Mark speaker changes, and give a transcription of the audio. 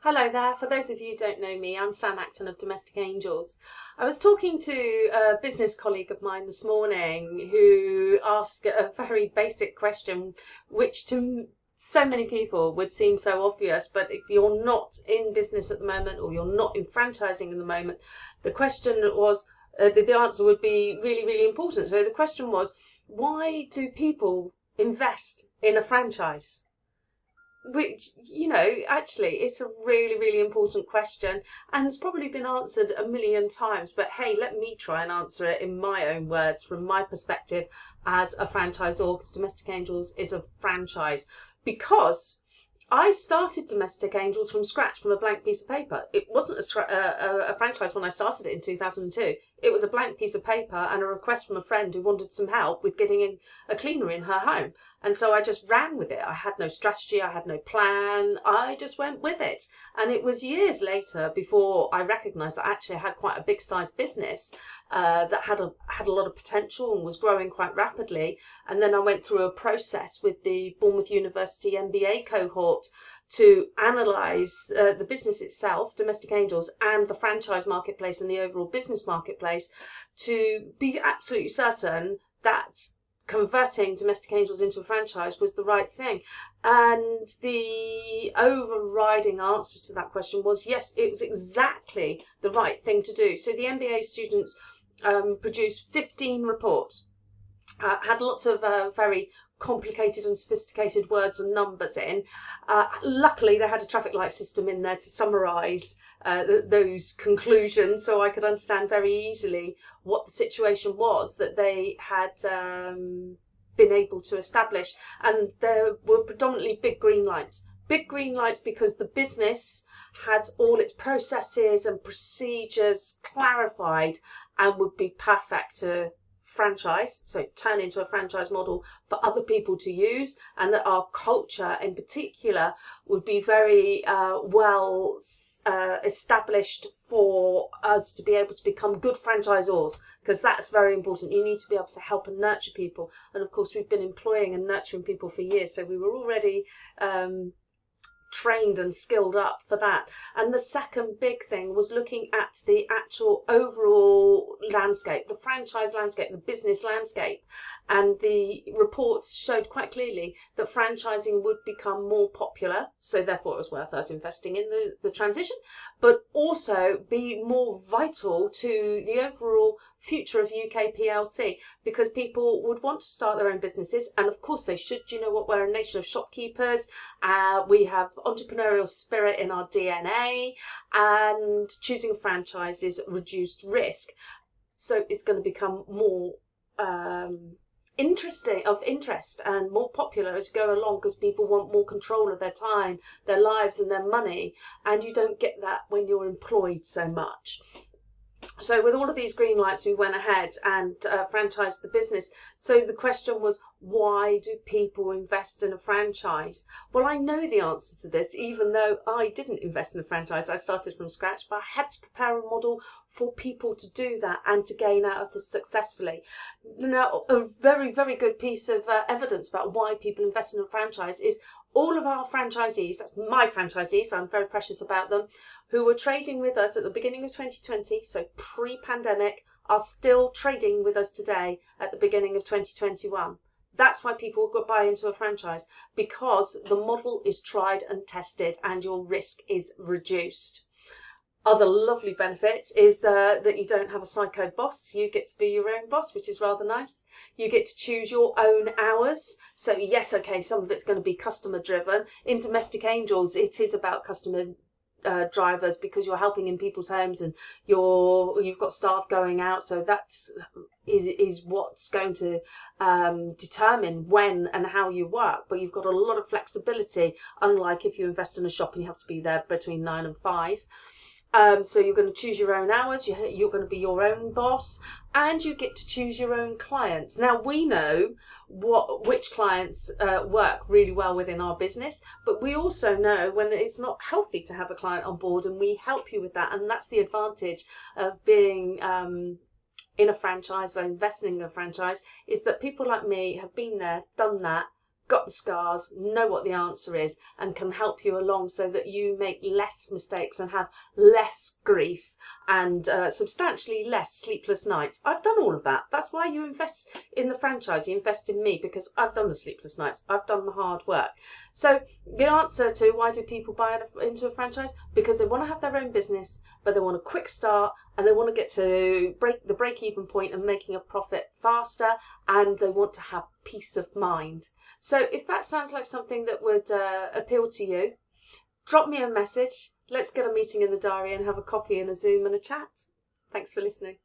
Speaker 1: Hello there. For those of you who don't know me, I'm Sam Acton of Domestic Angels. I was talking to a business colleague of mine this morning who asked a very basic question, which to so many people would seem so obvious, but if you're not in business at the moment or you're not in franchising at the moment, the question was, the answer would be really, really important. So the question was, why do people invest in a franchise? Which, actually, it's a really, really important question and it's probably been answered a million times. But hey, let me try and answer it in my own words from my perspective as a franchisor, because Domestic Angels is a franchise. Because I started Domestic Angels from scratch, from a blank piece of paper. It wasn't a franchise when I started it in 2002. It was a blank piece of paper and a request from a friend who wanted some help with getting in a cleaner in her home. And so I just ran with it. I had no strategy, I had no plan. I just went with it. And it was years later before I recognised that actually I had quite a big sized business that had a lot of potential and was growing quite rapidly. And then I went through a process with the Bournemouth University MBA cohort to analyse the business itself, Domestic Angels, and the franchise marketplace and the overall business marketplace to be absolutely certain that converting Domestic Angels into a franchise was the right thing. And the overriding answer to that question was yes, it was exactly the right thing to do. So the MBA students produced 15 reports, had lots of very complicated and sophisticated words and numbers in. Luckily, they had a traffic light system in there to summarise those conclusions, so I could understand very easily what the situation was that they had been able to establish. And there were predominantly big green lights. Big green lights because the business had all its processes and procedures clarified and would be perfect to franchise, so turn into a franchise model for other people to use, and that our culture in particular would be very well established for us to be able to become good franchisors, because that's very important. You need to be able to help and nurture people, and of course we've been employing and nurturing people for years, so we were already trained and skilled up for that. And the second big thing was looking at the actual overall landscape, the franchise landscape, the business landscape. And the reports showed quite clearly that franchising would become more popular, so therefore it was worth us investing in the transition, but also be more vital to the overall future of UK PLC, because people would want to start their own businesses, and of course they should. You know what, we're a nation of shopkeepers, we have entrepreneurial spirit in our DNA, and choosing a franchise is reduced risk, so it's going to become more interest and more popular as you go along, because people want more control of their time, their lives and their money, and you don't get that when you're employed so much. So with all of these green lights, we went ahead and franchised the business. So the question was, why do people invest in a franchise? Well, I know the answer to this, even though I didn't invest in a franchise. I started from scratch, but I had to prepare a model for people to do that and to gain out of this successfully. Now, a very, very good piece of evidence about why people invest in a franchise is all of our franchisees, that's my franchisees, I'm very precious about them, who were trading with us at the beginning of 2020, so pre-pandemic, are still trading with us today at the beginning of 2021. That's why people buy into a franchise, because the model is tried and tested and your risk is reduced. Other lovely benefits is that you don't have a psycho boss. You get to be your own boss, which is rather nice. You get to choose your own hours. So yes, okay, some of it's going to be customer driven. In Domestic Angels, it is about customer drivers, because you're helping in people's homes and you've got staff going out, so that is what's going to determine when and how you work. But you've got a lot of flexibility, unlike if you invest in a shop and you have to be there between 9 and 5. So you're going to choose your own hours, you're going to be your own boss, and you get to choose your own clients. Now, we know which clients work really well within our business, but we also know when it's not healthy to have a client on board, and we help you with that. And that's the advantage of being in a franchise, or investing in a franchise, is that people like me have been there, done that, got the scars, know what the answer is, and can help you along so that you make less mistakes and have less grief and substantially less sleepless nights. I've done all of that. That's why you invest in the franchise. You invest in me, because I've done the sleepless nights. I've done the hard work. So the answer to why do people buy into a franchise? Because they want to have their own business, but they want a quick start, and they want to get to the break-even point and making a profit faster, and they want to have peace of mind. So if that sounds like something that would appeal to you, drop me a message. Let's get a meeting in the diary and have a coffee and a Zoom and a chat. Thanks for listening.